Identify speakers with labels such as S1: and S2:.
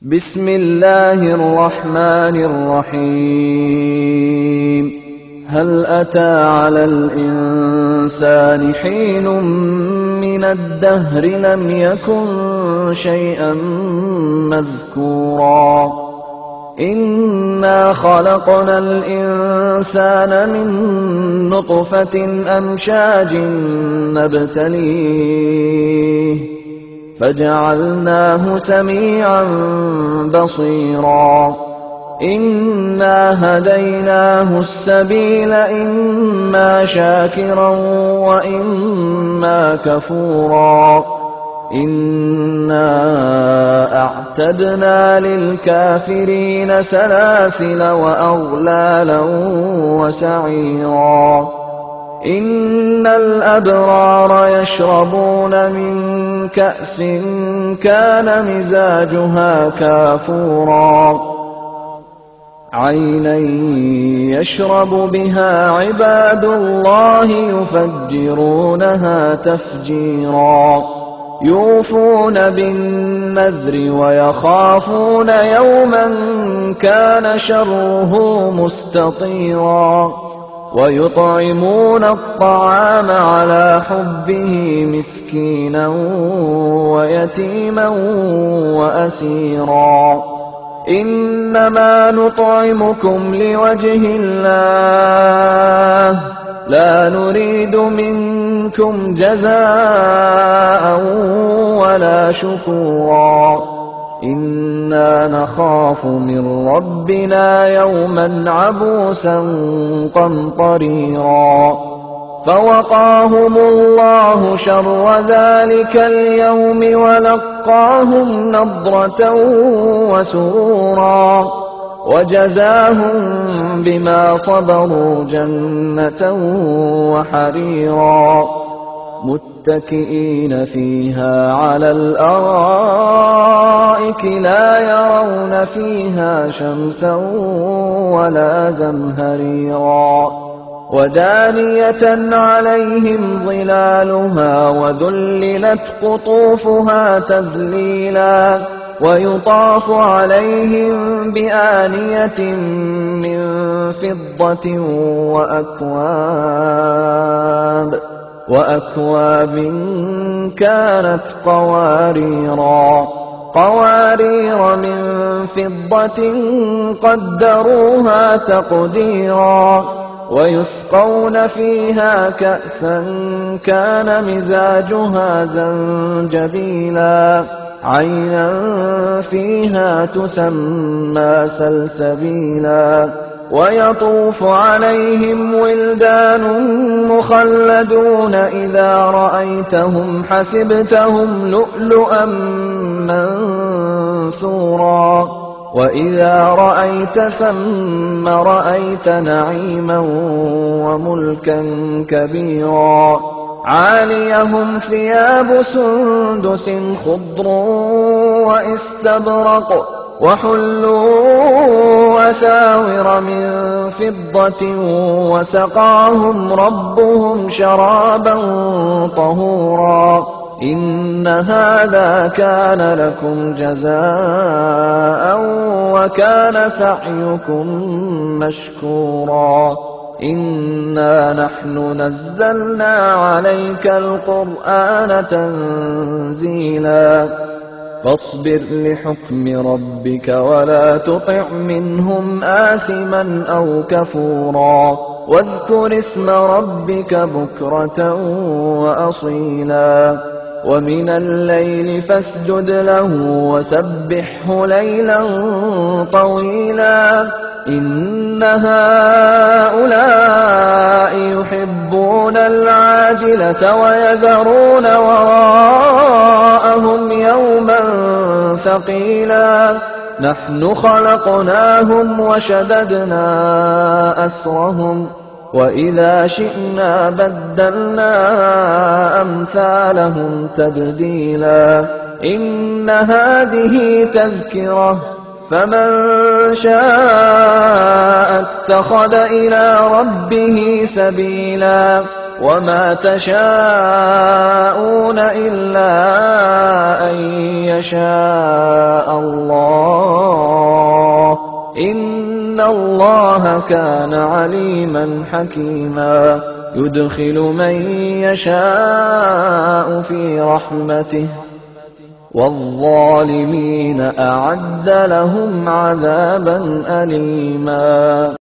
S1: بسم الله الرحمن الرحيم هل أتى على الإنسان حين من الدهر لم يكن شيئا مذكورا إنا خلقنا الإنسان من نطفة أمشاج نبتليه فجعلناه سميعا بصيرا إنا هديناه السبيل إما شاكرا وإما كفورا إنا أعتدنا للكافرين سلاسل وأغلالا وسعيرا إن الأبرار يشربون من كأس كان مزاجها كافورا عينا يشرب بها عباد الله يفجرونها تفجيرا يوفون بالنذر ويخافون يوما كان شره مستطيرا ويطعمون الطعام على حبه مسكينا ويتيما وأسيرا إنما نطعمكم لوجه الله لا نريد منكم جزاء ولا شكورا إنا نخاف من ربنا يوما عبوسا قمطريرا فوقاهم الله شر ذلك اليوم ولقاهم نضرة وسرورا وجزاهم بما صبروا جنة وحريرا متكئين فيها على الأرائك لا يرون فيها شمسا ولا زمهريرا ودانية عليهم ظلالها وذللت قطوفها تذليلا ويطاف عليهم بآنية من فضة وأكواب كانت قوارير من فضة قدروها تقديرا ويسقون فيها كأسا كان مزاجها زنجبيلا عينا فيها تسمى سلسبيلا ويطوف عليهم ولدان مخلدون إذا رأيتهم حسبتهم لؤلؤا منثورا وإذا رأيت ثم رأيت نعيما وملكا كبيرا عاليهم ثياب سندس خضر واستبرق وحلوا أساور من فضة وسقاهم ربهم شرابا طهورا إن هذا كان لكم جزاء وكان سعيكم مشكورا إنا نحن نزلنا عليك القرآن تنزيلا فاصبر لحكم ربك ولا تطع منهم آثما أو كفورا واذكر اسم ربك بكرة وأصيلا ومن الليل فاسجد له وسبحه ليلا طويلا إن هؤلاء يحبون العاجلة ويذرون وراءهم يوما ثقيلا نحن خلقناهم وشددنا أسرهم وإذا شئنا بدلنا أمثالهم تبديلا إن هذه تذكرة فمن شاء اتخذ إلى ربه سبيلا وما تشاءون إلا أن يشاء الله إن الله كان عليما حكيما يدخل من يشاء في رحمته والظالمين أعد لهم عذابا أليما